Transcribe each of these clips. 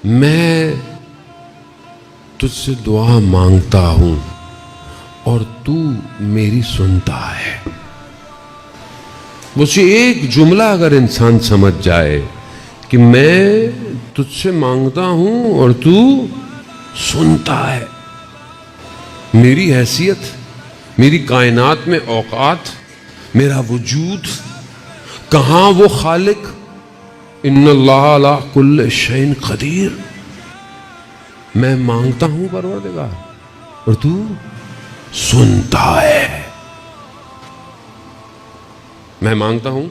میں تجھ سے دعا مانگتا ہوں اور تو میری سنتا ہے. مجھے ایک جملہ اگر انسان سمجھ جائے کہ میں تجھ سے مانگتا ہوں اور تو سنتا ہے، میری حیثیت، میری کائنات میں اوقات، میرا وجود، کہاں وہ خالق ان اللہ علی کل شیء قدیر. میں مانگتا ہوں پروردگار اور تو سنتا ہے. میں مانگتا ہوں،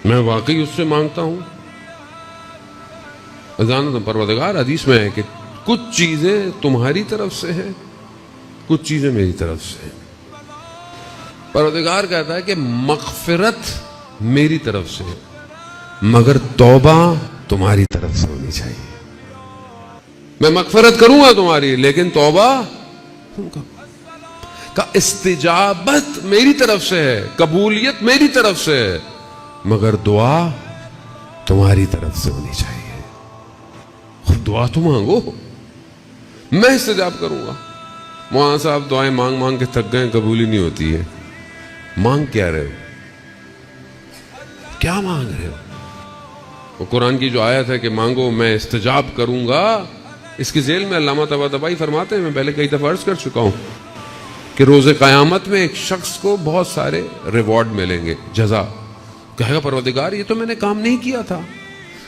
میں واقعی اس سے مانگتا ہوں. جانتا ہوں پروردگار، حدیث میں ہے کہ کچھ چیزیں تمہاری طرف سے ہیں، کچھ چیزیں میری طرف سے ہیں. پروردگار کہتا ہے کہ مغفرت میری طرف سے ہے مگر توبہ تمہاری طرف سے ہونی چاہیے. میں مغفرت کروں گا تمہاری، لیکن توبہ کا استجابت میری طرف سے ہے، قبولیت میری طرف سے ہے، مگر دعا تمہاری طرف سے ہونی چاہیے. خود دعا تو مانگو، میں استجاب کروں گا. مولانا صاحب دعائیں مانگ مانگ کے تھک گئے، قبول ہی نہیں ہوتی ہے. مانگ کیا رہے ہو؟ کیا مانگ رہے ہو؟ وہ قرآن کی جو آیت ہے کہ مانگو میں استجاب کروں گا، اس کی ذیل میں علامہ طباطبائی فرماتے ہیں، میں پہلے کئی دفعہ عرض کر چکا ہوں کہ روز قیامت میں ایک شخص کو بہت سارے ریوارڈ ملیں گے، جزا. کہے گا پروردگار یہ تو میں نے کام نہیں کیا تھا.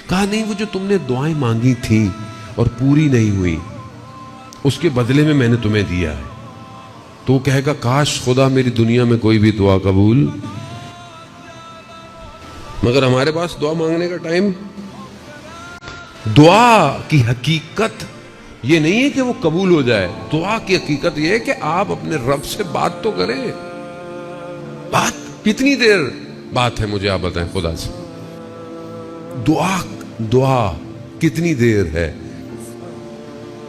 کہا نہیں، وہ جو تم نے دعائیں مانگی تھیں اور پوری نہیں ہوئی، اس کے بدلے میں میں نے تمہیں دیا ہے. تو وہ کہے گا کاش خدا میری دنیا میں کوئی بھی دعا قبول. مگر ہمارے پاس دعا مانگنے کا ٹائم. دعا کی حقیقت یہ نہیں ہے کہ وہ قبول ہو جائے. دعا کی حقیقت یہ ہے کہ آپ اپنے رب سے بات تو کریں. بات کتنی دیر بات ہے مجھے آپ بتائیں خدا سے. دعا کتنی دیر ہے؟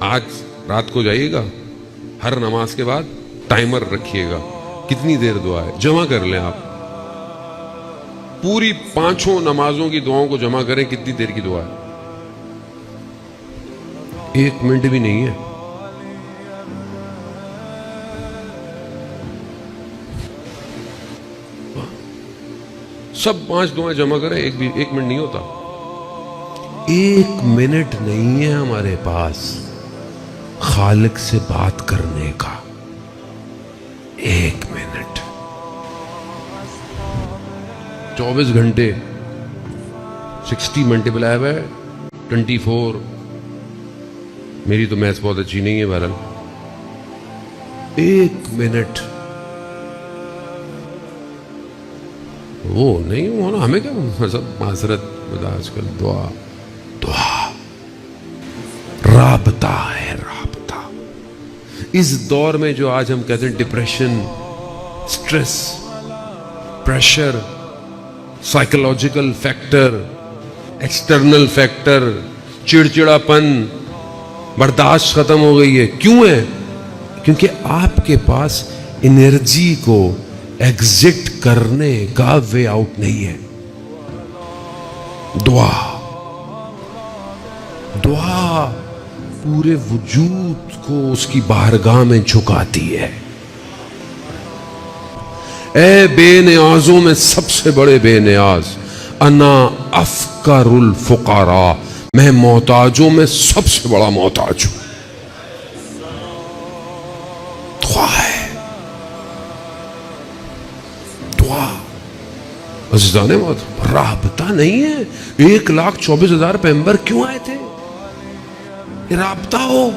آج رات کو جائیے گا، ہر نماز کے بعد ٹائمر رکھیے گا کتنی دیر دعا ہے، جمع کر لیں. آپ پوری 5 نمازوں کی دعاؤں کو جمع کریں، کتنی دیر کی دعا ہے؟ 1 منٹ بھی نہیں ہے. سب 5 دعائیں جمع کریں، 1 منٹ نہیں ہوتا. 1 منٹ نہیں ہے ہمارے پاس خالق سے بات کرنے کا. 1 منٹ. 24 گھنٹے 60 ملٹیپلائی بائی 24. میری تو میتھ بہت اچھی نہیں ہے بہرحال. 1 منٹ وہ نہیں ہونا. ہمیں کیا سب معذرت آج کل. دعا رابطہ ہے، رابطہ. اس دور میں جو آج ہم کہتے ہیں depression, stress, pressure, psychological factor, external factor, چڑچڑاپن، برداشت ختم ہو گئی ہے. کیوں ہے؟ کیونکہ آپ کے پاس انرجی کو ایگزٹ کرنے کا وے آؤٹ نہیں ہے. دعا پورے وجود کو اس کی بارگاہ میں جھکاتی ہے. اے بے نیازوں میں سب سے بڑے بے نیاز، انا افقر الفقراء، میں محتاجوں میں سب سے بڑا محتاج ہوں. دعا ہے، دعا. عزیزان محترم، رابطہ نہیں ہے. 1,24,000 پیمبر کیوں آئے تھے؟ یہ رابطہ ہو.